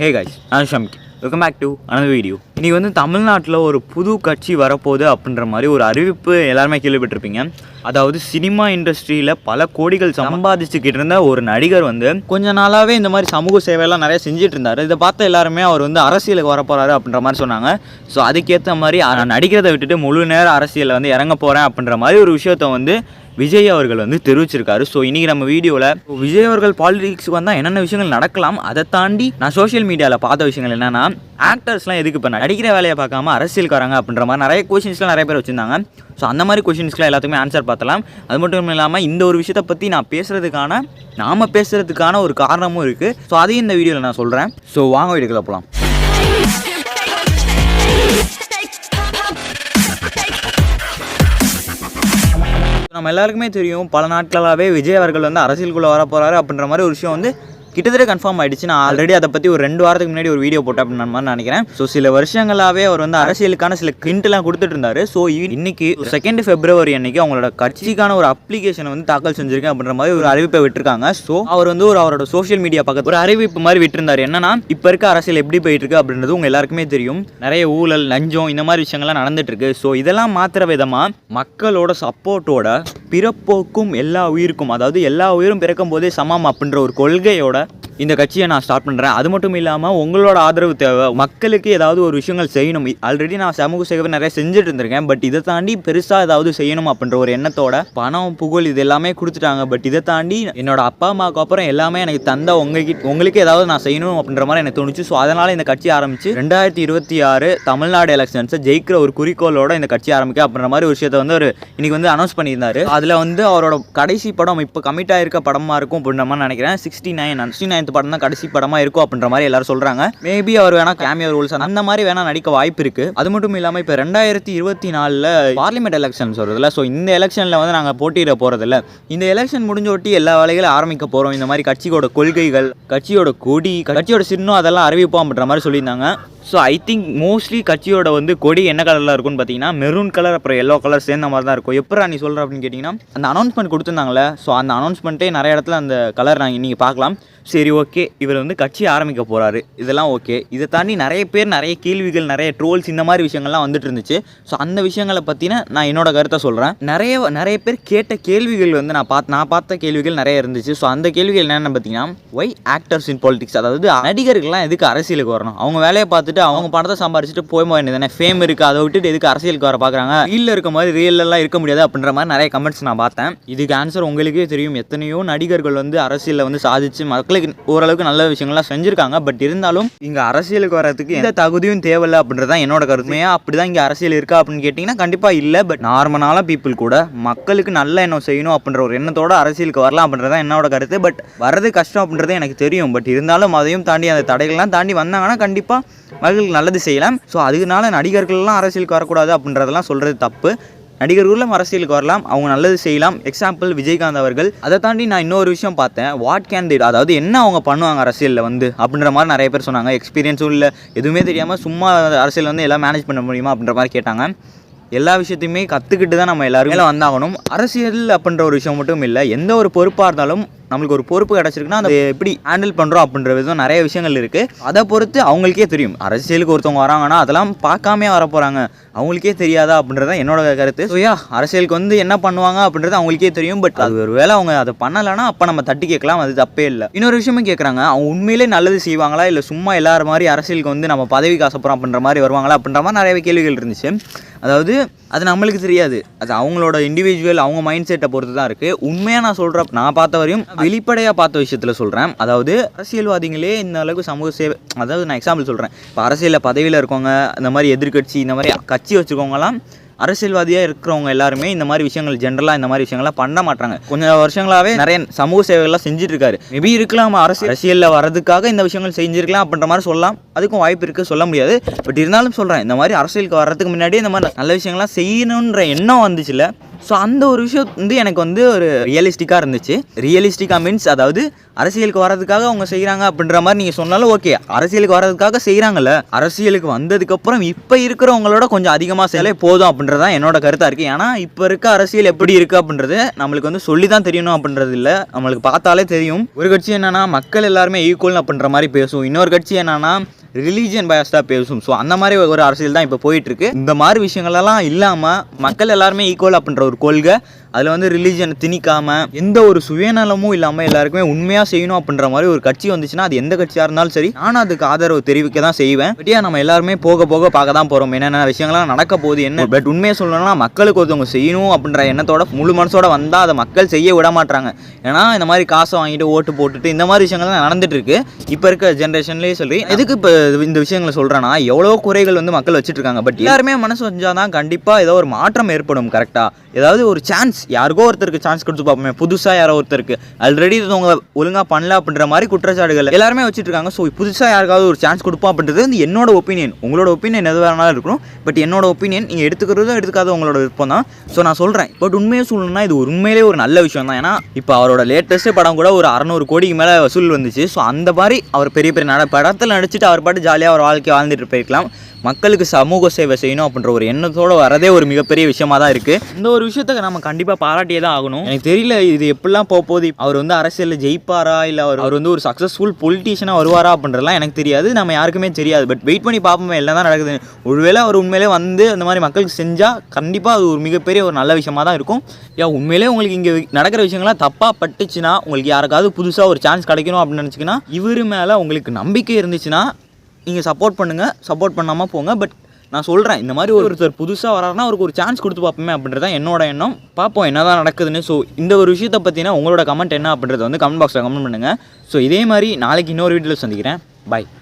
ஹே guys, நான் Shamki. Welcome back to another video. இன்றைக்கி வந்து தமிழ்நாட்டில் ஒரு புது கட்சி வரப்போகுது அப்படின்ற மாதிரி ஒரு அறிவிப்பு எல்லாருமே கேள்விப்பட்டிருப்பீங்க. அதாவது சினிமா இண்டஸ்ட்ரியில் பல கோடிகள் சம்பாதிச்சுக்கிட்டு இருந்த ஒரு நடிகர் வந்து கொஞ்ச நாளாகவே இந்த மாதிரி சமூக சேவையெல்லாம் நிறைய செஞ்சுட்டு இருந்தார். இதை பார்த்த எல்லாருமே அவர் வந்து அரசியலுக்கு வரப்போகிறாரு அப்படின்ற மாதிரி சொன்னாங்க. ஸோ அதுக்கேற்ற மாதிரி நான் நடிக்கிறதை விட்டுட்டு முழு நேர அரசியலில் வந்து இறங்க போகிறேன் அப்படின்ற மாதிரி ஒரு விஷயத்தை வந்து விஜய் அவர்கள் வந்து தெரிவிச்சிருக்காரு. ஸோ இன்றைக்கி நம்ம வீடியோவில் விஜய் அவர்கள் பாலிடிக்ஸுக்கு வந்தால் என்னென்ன விஷயங்கள் நடக்கலாம், அதை தாண்டி நான் சோஷியல் மீடியாவில் பார்த்த விஷயங்கள் என்னென்னா, ஆக்டர்ஸ்லாம் எதுக்கு இப்போ நடிக்கிற வேலையை பார்க்காம அரசியலுக்கு வராங்க அப்படின்ற மாதிரி நிறைய கொஷின்ஸ்லாம் நிறைய பேர் வச்சுருந்தாங்க. ஸோ அந்த மாதிரி கொஷின்ஸ்க்குலாம் எல்லாத்துக்குமே ஆன்சர் பார்த்தலாம். அது மட்டும் இல்லாமல் இந்த ஒரு விஷயத்தை பற்றி நாம் பேசுகிறதுக்கான ஒரு காரணமும் இருக்குது. ஸோ அதையும் இந்த வீடியோவில் நான் சொல்கிறேன். ஸோ வாங்க வீடியோக்குள்ள போகலாம். நம்ம எல்லாருக்குமே தெரியும், பல நாட்களாகவே விஜய் அவர்கள் வந்து அரசியலுக்குள்ளே வர போகிறாரு அப்படின்ற மாதிரி ஒரு விஷயம் வந்து கிட்டத்தட்ட கன்ஃபார்ம் ஆகிடுச்சு. நான் ஆல்ரெடி அதை பற்றி ஒரு 2 வாரத்துக்கு முன்னாடி ஒரு வீடியோ போட்டேன் அப்படின்னு மாதிரி நினைக்கிறேன். ஸோ சில வருஷங்களாகவே அவர் வந்து அரசியலுக்கான சில கிண்ட்லாம் கொடுத்துட்டு இருந்தார். ஸோ இன்னைக்கு 2 February அன்னைக்கு அவங்களோட கட்சிக்கான ஒரு அப்ளிகேஷனை வந்து தாக்கல் செஞ்சிருக்கேன் அப்படின்ற மாதிரி ஒரு அறிவிப்பை விட்டுருக்காங்க. ஸோ அவர் வந்து அவரோட சோஷியல் மீடியா பக்கத்தில் ஒரு அறிவிப்பு மாதிரி விட்டுருந்தார். என்னன்னா, இப்போ இருக்க அரசியல் எப்படி போயிட்டு இருக்கு அப்படின்றது உங்க எல்லாருக்குமே தெரியும். நிறைய ஊழல், லஞ்சம், இந்த மாதிரி விஷயங்கள்லாம் நடந்துட்டு இருக்கு. ஸோ இதெல்லாம் மாத்திர விதமாக மக்களோட சப்போர்ட்டோட பிறப்போக்கும் எல்லா உயிருக்கும், அதாவது எல்லா உயிரும் பிறக்கும் போதே சமம் அப்படின்ற ஒரு கொள்கையோட இந்த கட்சியை நான் ஸ்டார்ட் பண்ணுறேன். அது மட்டும் இல்லாமல் உங்களோட ஆதரவு தேவை. மக்களுக்கு ஏதாவது ஒரு விஷயங்கள் செய்யணும். ஆல்ரெடி நான் சமூக சேவை நிறைய செஞ்சுட்டு இருந்திருக்கேன். பட் இதை தாண்டி பெருசாக ஏதாவது செய்யணும் அப்படின்ற ஒரு எண்ணத்தோட பணம், புகழ் இது எல்லாமே கொடுத்துட்டாங்க. பட் இதை தாண்டி என்னோட அப்பா அம்மாவுக்கு அப்புறம் எல்லாமே எனக்கு தந்த உங்களுக்கு ஏதாவது நான் செய்யணும் அப்படின்ற மாதிரி எனக்கு தோணுச்சு. ஸோ அதனால் இந்த கட்சி ஆரம்பிச்சு 2026 தமிழ்நாடு எலெக்ஷன்ஸை ஜெயிக்கிற ஒரு குறிக்கோளோட இந்த கட்சி ஆரம்பிக்க அப்படின்ற மாதிரி ஒரு விஷயத்தை வந்து அவர் இன்னைக்கு வந்து அனௌன்ஸ் பண்ணியிருந்தாரு. அதில் வந்து அவரோட கடைசி படம் இப்போ கமிட் ஆகிருக்க படமாக இருக்கும் அப்படின்ற மாதிரி நினைக்கிறேன். 69 படம் தான் கடைசி படமா இருக்கும் அப்படின்ற மாதிரி எல்லாரும் சொல்றாங்க. மேபி அவர் வேணா கேமியோ ரோல்ஸ் அந்த மாதிரி வேணா நடிக்க வாய்ப்பு இருக்கு. அது மட்டும் இல்லாம இப்ப 2024 பார்லிமெண்ட் எலெக்ஷன்ஸ் வருதுல்ல. ஸோ இந்த எலெக்ஷன்ல வந்து நாங்கள் போட்டியிட போறதில்ல. இந்த எலெக்ஷன் முடிஞ்ச ஒட்டி எல்லா வேலைகளும் ஆரம்பிக்க போறோம். இந்த மாதிரி கட்சியோட கொள்கைகள், கட்சியோட கொடி, கட்சியோட சின்னம் அதெல்லாம் அறிவிப்போம் அப்படின்ற மாதிரி சொல்லியிருந்தாங்க. ஸோ ஐ திங்க் மோஸ்ட்லி கட்சியோட வந்து கொடி என்ன கலரில் இருக்கும்னு பார்த்தீங்கன்னா மெரூன் கலர் அப்புறம் எல்லோ கலர் சேர்ந்த மாதிரி தான் இருக்கும். எப்போ நீ சொல்கிற அப்படின்னு கேட்டிங்கன்னா, அந்த அனௌன்ஸ்மெண்ட் கொடுத்துருந்தாங்களே, ஸோ அந்த அனௌன்ஸ்மெண்ட்டே நிறைய இடத்துல அந்த கலர் நீங்கள் பார்க்கலாம். சரி, ஓகே, இவர் வந்து கட்சி ஆரம்பிக்க போகிறாரு, இதெல்லாம் ஓகே. இதை தாண்டி நிறைய பேர் நிறைய கேள்விகள், நிறைய ட்ரோல்ஸ், இந்த மாதிரி விஷயங்கள்லாம் வந்துட்டு இருந்துச்சு. ஸோ அந்த விஷயங்களை பற்றின நான் என்னோட கருத்தை சொல்கிறேன். நிறைய பேர் கேட்ட கேள்விகள் வந்து நான் பார்த்த கேள்விகள் நிறைய இருந்துச்சு. ஸோ அந்த கேள்விகள் என்னென்னு பார்த்தீங்கன்னா, ஒய் ஆக்டர்ஸ் இன் பாலிடிக்ஸ், அதாவது நடிகர்கள்லாம் எதுக்கு அரசியலுக்கு வரணும், அவங்க வேலையை பார்த்துட்டு அவங்க பணத்தை சம்பாரிச்சுட்டு போய் வேண்டியதானே, ஃபேம் இருக்குது, அதை விட்டுட்டு எதுக்கு அரசியலுக்கு வர பார்க்குறாங்க, ரியலில் இருக்க மாதிரி ரியலெல்லாம் இருக்க முடியாது அப்படின்ற மாதிரி நிறைய கமெண்ட்ஸ் நான் பார்த்தேன். இதுக்கு ஆன்சர் உங்களுக்கே தெரியும். எத்தனையோ நடிகர்கள் வந்து அரசியலில் வந்து சாதிச்சு மக்களுக்கு ஓரளவுக்கு நல்ல விஷயங்கள்லாம் செஞ்சுருக்காங்க. பட் இருந்தாலும் இங்கே அரசியலுக்கு வரதுக்கு எந்த தகுதியும் தேவையில்லை அப்படின்றது தான் என்னோட கருத்துமே. அப்படிதான் இங்கே அரசியல் இருக்கா அப்படின்னு கேட்டிங்கன்னா கண்டிப்பாக இல்லை. பட் நார்மலான பீப்புள் கூட மக்களுக்கு நல்ல எண்ணம் செய்யணும் அப்படின்ற ஒரு எண்ணத்தோட அரசியலுக்கு வரலாம் அப்படின்றது தான் என்னோட கருத்து. பட் வர்றது கஷ்டம் அப்படின்றது எனக்கு தெரியும். பட் இருந்தாலும் அதையும் தாண்டி அந்த தடைகள்லாம் தாண்டி வந்தாங்கன்னா கண்டிப்பாக மக்களுக்கு நல்லது செய்யலாம். ஸோ அதுக்குனால நடிகர்கள்லாம் அரசியலுக்கு வரக்கூடாது அப்படின்றதெல்லாம் சொல்கிறது தப்பு. நடிகர்களும் அரசியலுக்கு வரலாம், அவங்க நல்லது செய்யலாம். எக்ஸாம்பிள் விஜயகாந்த் அவர்கள். அதை தாண்டி நான் இன்னொரு விஷயம் பார்த்தேன், வாட் கேன் தே, அதாவது என்ன அவங்க பண்ணுவாங்க அரசியலில் வந்து அப்படின்ற மாதிரி நிறைய பேர் சொன்னாங்க. எக்ஸ்பீரியன்ஸும் இல்லை, எதுவுமே தெரியாமல் சும்மா அரசியல் வந்து எல்லாம் மேனேஜ் பண்ண முடியுமா அப்படின்ற மாதிரி கேட்டாங்க. எல்லா விஷயத்தையுமே கற்றுக்கிட்டு தான் நம்ம எல்லாருமே வந்தாகணும். அரசியல் அப்படின்ற ஒரு விஷயம் மட்டும் இல்லை, எந்த ஒரு பொறுப்பாக இருந்தாலும் நம்மளுக்கு ஒரு பொறுப்பு கிடச்சிருக்குன்னா அதை எப்படி ஹேண்டில் பண்ணுறோம் அப்படின்ற விதம் நிறைய விஷயங்கள் இருக்குது. அதை பொறுத்து அவங்களுக்கே தெரியும். அரசியலுக்கு ஒருத்தவங்க வராங்கன்னா அதெல்லாம் பார்க்காமே வர போகிறாங்க, அவங்களுக்கே தெரியாதா அப்படின்றத என்னோட கருத்து. ஸோ அரசியலுக்கு வந்து என்ன பண்ணுவாங்க அப்படின்றது அவங்களுக்கே தெரியும். பட் அது ஒரு வேளை அவங்க அதை பண்ணலைன்னா அப்போ நம்ம தட்டி கேட்கலாம், அது தப்பே இல்லை. இன்னொரு விஷயமும் கேட்குறாங்க, அவங்க உண்மையிலே நல்லது செய்வாங்களா, இல்லை சும்மா எல்லாரும் மாதிரி அரசியலுக்கு வந்து நம்ம பதவிக்கு ஆசைப்படுறோம் அப்படின்ற மாதிரி வருவாங்களா அப்படின்ற மாதிரி நிறைய கேள்விகள் இருந்துச்சு. அதாவது அது நம்மளுக்கு தெரியாது, அது அவங்களோட இண்டிவிஜுவல், அவங்க மைண்ட் செட்டை பொறுத்து தான் இருக்குது. உண்மையாக நான் சொல்கிறேன், நான் பார்த்த வரையும் வெளிப்படையாக பார்த்த விஷயத்தில் சொல்கிறேன். அதாவது அரசியல்வாதிகளே இந்த அளவுக்கு சமூக சேவை, அதாவது நான் எக்ஸாம்பிள் சொல்கிறேன், இப்போ அரசியலில் பதவியில் இருக்கவங்க, இந்த மாதிரி எதிர்கட்சி, இந்த மாதிரி கட்சி வச்சுருக்கவங்கலாம், அரசியல்வாதியாக இருக்கிறவங்க எல்லாருமே இந்த மாதிரி விஷயங்கள் ஜென்ரலாக இந்த மாதிரி விஷயங்கள்லாம் பண்ண மாட்டாங்க. கொஞ்சம் வருஷங்களாகவே நிறைய சமூக சேவைகள்லாம் செஞ்சுட்டு இருக்காரு. மேபி இருக்கலாம், அரசியலில் வரதுக்காக இந்த விஷயங்கள் செஞ்சுருக்கலாம் அப்படின்ற மாதிரி சொல்லலாம், அதுக்கும் வாய்ப்பு இருக்குது, சொல்ல முடியாது. பட் இருந்தாலும் சொல்கிறேன், இந்த மாதிரி அரசியலுக்கு வர்றதுக்கு முன்னாடியே இந்த மாதிரி நல்ல விஷயங்கள்லாம் செய்யணுன்ற எண்ணம் வந்துச்சுல்ல. ஸோ அந்த ஒரு விஷயம் வந்து எனக்கு வந்து ஒரு ரியலிஸ்டிக்காக இருந்துச்சு. ரியலிஸ்டிக்காக மீன்ஸ் அதாவது அரசியலுக்கு வரதுக்காக அவங்க செய்கிறாங்க அப்படின்ற மாதிரி நீங்கள் சொன்னாலும் ஓகே, அரசியலுக்கு வரதுக்காக செய்கிறாங்கல்ல, அரசியலுக்கு வந்ததுக்கப்புறம் இப்போ இருக்கிறவங்களோட கொஞ்சம் அதிகமாக செய்யலே போதும் அப்படின்றதான் என்னோட கருத்தாக இருக்குது. ஏன்னா இப்போ இருக்க அரசியல் எப்படி இருக்குது அப்படின்றது நம்மளுக்கு வந்து சொல்லி தான் தெரியணும் அப்படின்றது இல்லை, நம்மளுக்கு பார்த்தாலே தெரியும். ஒரு கட்சி என்னென்னா மக்கள் எல்லாருமே ஈக்குவல் அப்படின்ற மாதிரி பேசும், இன்னொரு கட்சி என்னென்னா ரிலீஜியன் பயஸ்டாக பேசும். ஸோ அந்த மாதிரி ஒரு அரசியல் தான் இப்போ போயிட்டுருக்கு. இந்த மாதிரி விஷயங்களெல்லாம் இல்லாமல் மக்கள் எல்லாருமே ஈக்குவல் அப்படின்ற ஒரு கொள்கை, அதில் வந்து ரிலீஜனை திணிக்காமல் எந்த ஒரு சுயநலமும் இல்லாமல் எல்லாருக்குமே உண்மையாக செய்யணும் அப்படின்ற மாதிரி ஒரு கட்சி வந்துச்சுன்னா அது எந்த கட்சியாக இருந்தாலும் சரி நானும் அதுக்கு ஆதரவு தெரிவிக்க தான் செய்வேன். பட்டியா நம்ம எல்லாருமே போக போக பார்க்க தான் போகிறோம் என்னென்ன விஷயங்கள்லாம் நடக்க போகுது என்ன. பட் உண்மையை சொல்லணும்னா மக்களுக்கு ஒருத்தவங்க செய்யணும் அப்படின்ற எண்ணத்தோட முழு மனசோட வந்தால் அதை மக்கள் செய்ய விட மாட்டாங்க. ஏன்னா இந்த மாதிரி காசை வாங்கிட்டு ஓட்டு போட்டுட்டு இந்த மாதிரி விஷயங்கள்லாம் நடந்துட்டு இருக்கு இப்போ இருக்க ஜென்ரேஷன்லேயே. சொல்லி எதுக்கு இப்போ இந்த விஷயங்களை சொல்கிறேன்னா, எவ்வளோ குறைகள் வந்து மக்கள் வச்சுட்டு இருக்காங்க. பட் எல்லாருமே மனசு வந்தால் தான் கண்டிப்பாக ஏதோ ஒரு மாற்றம் ஏற்படும். கரெக்டாக ஏதாவது ஒரு சான்ஸ் யாருக்கோ ஒருத்தருக்கு சான்ஸ் கொடுத்து பார்ப்போமே, புதுசாக யாரோ ஒருத்தருக்கு ஆல்ரெடி அவங்க ஒழுங்காக பண்ணல அப்படின்ற மாதிரி குற்றச்சாட்டுகள் எல்லாருமே வச்சுட்டு இருக்காங்க. ஸோ புதுசாக யாருக்காவது ஒரு சான்ஸ் கொடுப்போம் அப்படின்றது வந்து என்னோட ஒப்பீனியன். உங்களோட ஒப்பீனியன் எது வேணாலும் இருக்கணும், பட் என்னோட ஒப்பீனியன் நீங்கள் எடுத்துக்கிறதும் எடுத்துக்காத உங்களோட விருப்பம் தான். ஸோ நான் சொல்கிறேன், பட் உண்மையை சொல்லணும்னா இது உண்மையிலே ஒரு நல்ல விஷயம் தான். ஏன்னா இப்போ அவரோட லேட்டஸ்ட் படம் கூட ஒரு 600 கோடிக்கு மேலே வசூல் வந்துச்சு. ஸோ அந்த மாதிரி அவர் பெரிய பெரிய படத்தில் நடிச்சுட்டு அவர் பாட்டு ஜாலியாக ஒரு வாழ்க்கை வாழ்ந்துட்டு போயிருக்கலாம். மக்களுக்கு சமூக சேவை செய்யணும் அப்படின்ற ஒரு எண்ணத்தோடு வரதே ஒரு மிகப்பெரிய விஷயமா தான் இருக்குது. இந்த ஒரு விஷயத்தை நம்ம கண்டிப்பாக பாராட்டியே தான் ஆகணும். எனக்கு தெரியல இது எப்படிலாம் போகுது, அவர் வந்து அரசியலில் ஜெயிப்பாரா இல்லை அவர் வந்து ஒரு சக்ஸஸ்ஃபுல் பொலிட்டீஷியனாக வருவாரா அப்படின்றலாம் எனக்கு தெரியாது, நம்ம யாருக்குமே தெரியாது. பட் வெயிட் பண்ணி பார்ப்போமே எல்லாம் தான் நடக்குது. ஒருவேளை அவர் உண்மையிலே வந்து அந்த மாதிரி மக்களுக்கு செஞ்சால் கண்டிப்பாக அது ஒரு மிகப்பெரிய ஒரு நல்ல விஷயமா தான் இருக்கும். உண்மையிலே உங்களுக்கு இங்கே நடக்கிற விஷயங்கள்லாம் தப்பாக பட்டுச்சுன்னா, உங்களுக்கு யாருக்காவது புதுசாக ஒரு சான்ஸ் கிடைக்கணும் அப்படின்னு நினச்சிங்கன்னா, இவர் மேலே உங்களுக்கு நம்பிக்கை இருந்துச்சுன்னா நீங்கள் சப்போர்ட் பண்ணுங்கள், சப்போர்ட் பண்ணாமல் போங்க. பட் நான் சொல்கிறேன், இந்த மாதிரி ஒருத்தர் புதுசாக வராருன்னா அவருக்கு ஒரு சான்ஸ் கொடுத்து பார்ப்போமே அப்படின்றது தான் என்னோட எண்ணம். பார்ப்போம் என்ன தான் நடக்குதுன்னு. ஸோ இந்த ஒரு விஷயத்தை பற்றினா உங்களோட கமெண்ட் என்ன அப்படின்றத வந்து கமெண்ட் பாக்ஸில் கமெண்ட் பண்ணுங்கள். ஸோ இதே மாதிரி நாளைக்கு இன்னொரு வீடியோவில் சந்திக்கிறேன். பாய்.